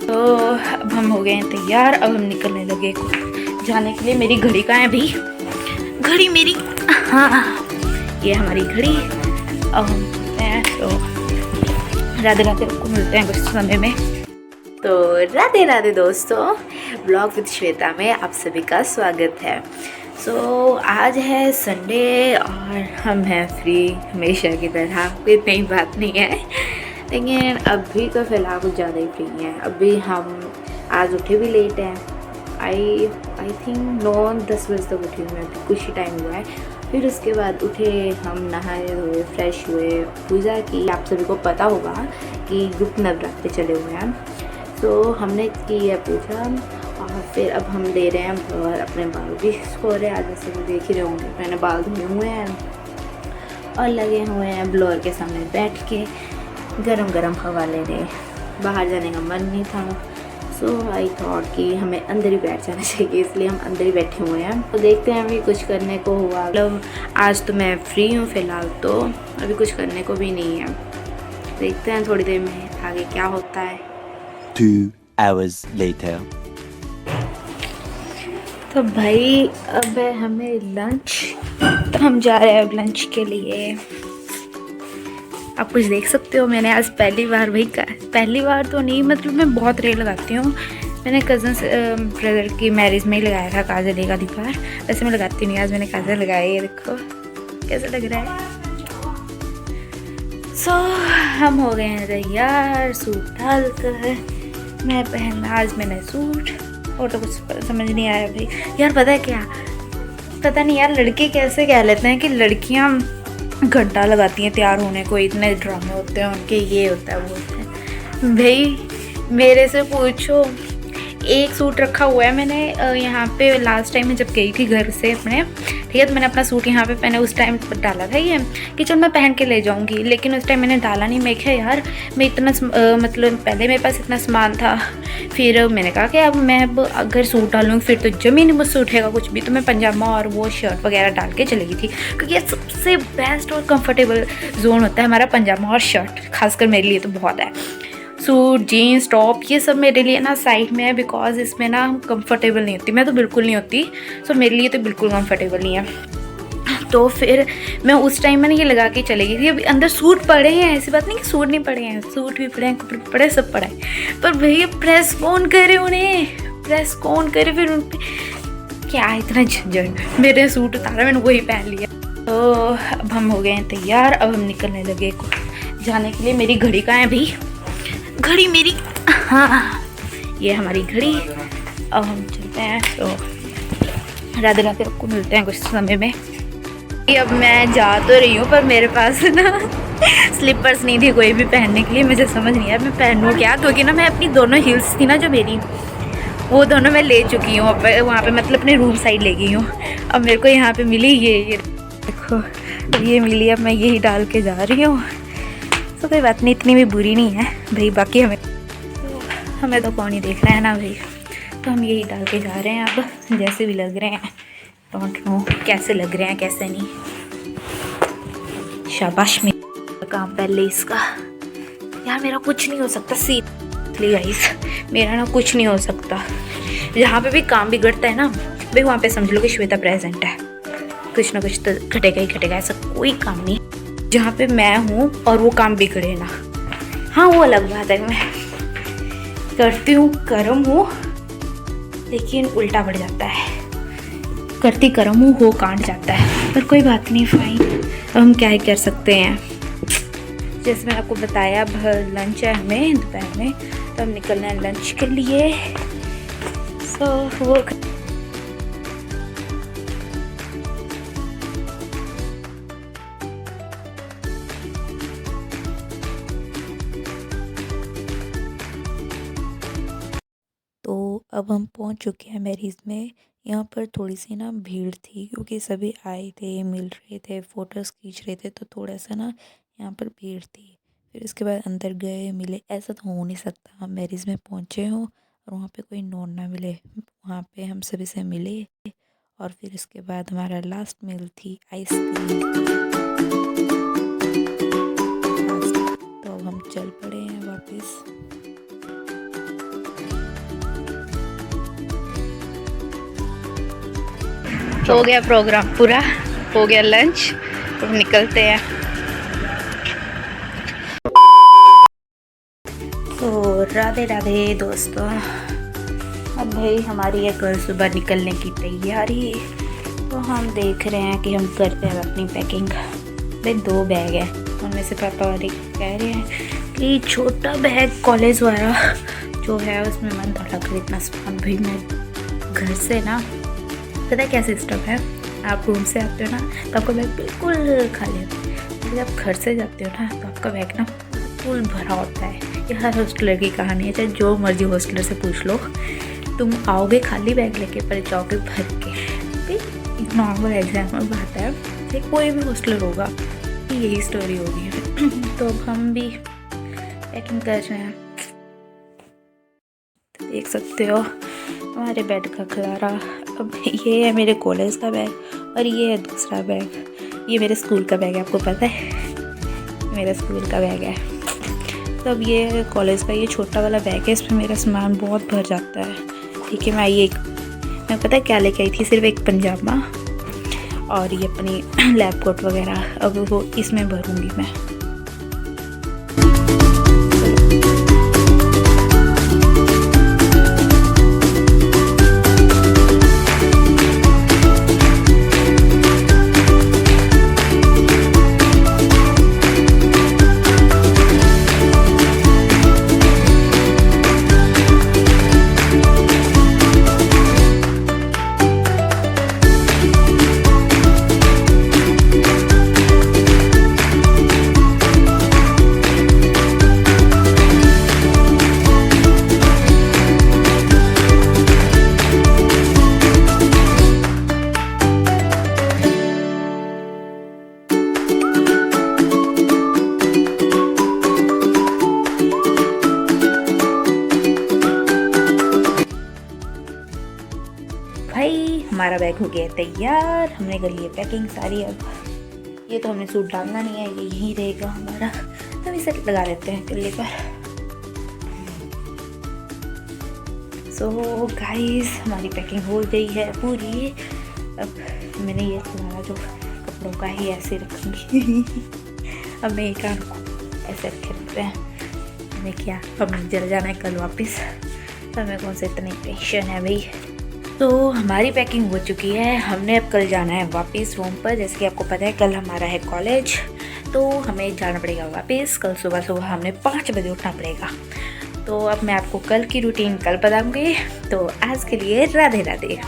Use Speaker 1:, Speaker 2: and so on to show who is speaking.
Speaker 1: तो अब हम हो गए हैं तैयार। अब हम निकलने लगे जाने के लिए। मेरी घड़ी कहाँ है भाई? घड़ी मेरी, हाँ ये हमारी घड़ी। अब हम चलते हैं। तो राधे राधे, को मिलते हैं कुछ समय में। तो राधे राधे दोस्तों, ब्लॉग विद श्वेता में आप सभी का स्वागत है। आज है संडे और हम हैं फ्री हमेशा की तरह। कोई नई बात नहीं है, लेकिन अभी तो फ़िलहाल कुछ ज़्यादा ही फ्री हैं। अभी हम आज उठे भी लेट हैं। आई थिंक 9-10 बजे तक उठी हूँ मैं, अभी कुछ ही टाइम हुआ है। फिर उसके बाद उठे, हम नहाए धोए, फ्रेश हुए, पूजा की। आप सभी को पता होगा कि गुप्त नवरात्रि चले हुए हैं, तो हमने की है पूजा। और फिर अब हम ले रहे हैं और अपने बाल भी सो रहे हैं। आज जैसे कि देख ही रहे होंगे, मैंने बाल धोए हुए हैं और लगे हुए हैं ब्लोअर के सामने बैठ के गरम गरम हवा ले रहे। बाहर जाने का मन नहीं था, सो आई थॉट कि हमें अंदर ही बैठ जाना चाहिए, इसलिए हम अंदर ही बैठे हुए हैं। तो देखते हैं अभी कुछ करने को हुआ। मतलब आज तो मैं फ्री हूँ फ़िलहाल, तो अभी कुछ करने को भी नहीं है। देखते हैं थोड़ी देर में आगे क्या होता है।
Speaker 2: 2 hours later.
Speaker 1: तो भाई अब है हमें लंच, तो हम जा रहे हैं अब लंच के लिए। आप कुछ देख सकते हो, मैंने आज पहली बार तो नहीं, मतलब मैं बहुत रेयर लगाती हूँ। मैंने कज़न ब्रदर की मैरिज में ही लगाया था काजल एक आधी बार, वैसे मैं लगाती नहीं। आज मैंने काजल लगाया, ये देखो कैसा लग रहा है। हम हो गए हैं तैयार, सूट डाल कर। मैं पहनना आज मैंने सूट, और तो कुछ समझ नहीं आया भाई। यार पता है क्या, पता नहीं यार लड़के कैसे कह लेते हैं कि लड़कियां घंटा लगाती हैं तैयार होने को, इतने ड्रामे होते हैं उनके, ये होता है वो होता है। भाई मेरे से पूछो, एक सूट रखा हुआ है मैंने यहाँ पे। लास्ट टाइम मैं जब गई थी घर से अपने, ठीक है, तो मैंने अपना सूट यहाँ पे पहने, उस टाइम डाला था ये कि चल मैं पहन के ले जाऊँगी, लेकिन उस टाइम मैंने डाला नहीं। मैं क्या यार, मैं इतना मतलब पहले मेरे पास इतना सामान था, फिर मैंने कहा कि अब मैं अगर सूट डालूँगी फिर तो ज़मीन मुझसे उठेगा कुछ भी, तो मैं पजामा और वो शर्ट वगैरह डाल के चली गई थी, क्योंकि ये सबसे बेस्ट और कंफर्टेबल जोन होता है हमारा पजामा और शर्ट, खासकर मेरे लिए तो बहुत है। सूट, जीन्स, टॉप ये सब मेरे लिए ना साइड में है, बिकॉज इसमें ना हम कंफर्टेबल नहीं होती, मैं तो बिल्कुल नहीं होती। सो मेरे लिए तो बिल्कुल कंफर्टेबल नहीं है। तो फिर मैं उस टाइम मैंने ये लगा के चली गई थी। अभी अंदर सूट पड़े हैं, ऐसी बात नहीं कि सूट नहीं पड़े हैं, सूट भी पड़े हैं, कपड़े पड़े, सब पड़ा है। पर भैया प्रेस कौन करे उन्हें, प्रेस कौन करे फिर उन पर, क्या इतना झंझट। मेरे सूट उतारा, मैंने वही पहन लिया। तो अब हम हो गए हैं तैयार। अब हम निकलने लगे जाने के लिए। मेरी घड़ी कहाँ है भाई? घड़ी मेरी, हाँ ये हमारी घड़ी। अब हम चलते हैं। तो राधे राधे, को मिलते हैं कुछ समय में। अब मैं जा तो रही हूँ, पर मेरे पास ना स्लीपर्स नहीं थी कोई भी पहनने के लिए। मुझे समझ नहीं आया मैं पहनूँ क्या, क्योंकि ना मैं अपनी दोनों हील्स थी ना जो मेरी, वो दोनों मैं ले चुकी हूँ वहाँ पे, मतलब अपने रूम साइड ले गई हूँ। अब मेरे को यहाँ पे मिली ये देखो, ये मिली। अब मैं यही डाल के जा रही हूँ। तो कोई बात नहीं, इतनी भी बुरी नहीं है भाई। बाकी हमें तो कौन ही देख रहा है ना भाई। तो हम यही डाल के जा रहे हैं। अब जैसे भी लग रहे हैं, डोंट नो कैसे लग रहे हैं कैसे नहीं। शाबाश, मेरा काम पहले इसका। यार मेरा कुछ नहीं हो सकता, सीरियसली गाइस, मेरा ना कुछ नहीं हो सकता। जहाँ पे भी काम बिगड़ता है ना भाई, वहाँ पे समझ लो कि श्वेता प्रेजेंट है। कुछ ना कुछ तो घटेगा ही घटेगा, ऐसा कोई काम नहीं जहाँ पे मैं हूँ और वो काम बिगड़े ना। हाँ वो अलग बात है, मैं करती हूँ, कर्म हूँ, लेकिन उल्टा पड़ जाता है। करती कर्म हूँ, हो कांड जाता है, पर कोई बात नहीं, फाइन। अब हम क्या ही कर सकते हैं। जैसे मैंने आपको बताया, अब लंच है हमें दोपहर में, तो हम निकलना है लंच के लिए। वो
Speaker 3: तो अब हम पहुंच चुके हैं मैरिज में। यहाँ पर थोड़ी सी ना भीड़ थी, क्योंकि सभी आए थे, मिल रहे थे, फ़ोटोज़ खींच रहे थे, तो थोड़ा सा ना यहाँ पर भीड़ थी। फिर उसके बाद अंदर गए, मिले। ऐसा तो हो नहीं सकता हम मैरिज में पहुँचे हों और वहाँ पे कोई नॉन ना मिले। वहाँ पे हम सभी से मिले, और फिर उसके बाद हमारा लास्ट मील थी आइसक्रीम। तो अब हम चल पड़े हैं वापस।
Speaker 1: हो गया प्रोग्राम पूरा, हो गया लंच, तो निकलते हैं। तो राधे राधे दोस्तों, अब भाई हमारी है कल सुबह निकलने की तैयारी। तो हम देख रहे हैं कि हम करते हैं अपनी पैकिंग। भाई 2 बैग है, उनमें से पापा वाले कह रहे हैं कि छोटा बैग कॉलेज वाला जो है उसमें मन थोड़ा खरीदना सामान। भाई मैं घर से ना, पता है क्या सिस्टम है, आप रूम से आते हो ना तो आपका बैग बिल्कुल खाली होता है, जब आप घर से जाते हो ना तो आपका बैग ना फुल भरा होता है। ये हर हॉस्टलर की कहानी है, चाहे जो मर्जी हॉस्टलर से पूछ लो, तुम आओगे खाली बैग लेके पर जाओगे भर के। एक नॉर्मल एग्जाम्पल बात है, चाहे कोई भी हॉस्टलर होगा यही स्टोरी होगी। तो अब हम भी पैकिंग कर रहे हैं, तो देख सकते हो हमारे बेड का खलारा। अब ये है मेरे कॉलेज का बैग और ये है दूसरा बैग, ये मेरे स्कूल का बैग है, आपको पता है मेरा स्कूल का बैग है। तो अब ये कॉलेज का ये छोटा वाला बैग है, इसमें मेरा सामान बहुत भर जाता है। ठीक है, मैं पता है क्या लेके आई थी, सिर्फ एक पंजाबा और ये अपनी लैब कोट वगैरह, अब वो इसमें भरूंगी मैं। भाई हमारा बैग हो गया तैयार, हमने कर लिया पैकिंग सारी। अब ये तो हमने सूट डालना नहीं है, ये यहीं रहेगा हमारा, तो इसे लगा देते हैं किले पर। सो गाइस हमारी पैकिंग हो गई है पूरी। अब मैंने ये तुम्हारा जो कपड़ों का ही ऐसे रखूँगी। अब मैं एक ऐसे रखे रखते हैं, हमें क्या, हमें जल जाना है कल वापस, तो हमें कौन से इतनी टेंशन है भाई। तो हमारी पैकिंग हो चुकी है, हमने अब कल जाना है वापस रूम पर। जैसे कि आपको पता है कल हमारा है कॉलेज, तो हमें जाना पड़ेगा वापस। कल सुबह हमें 5 बजे उठना पड़ेगा। तो अब मैं आपको कल की रूटीन कल बताऊंगी। तो आज के लिए राधे राधे।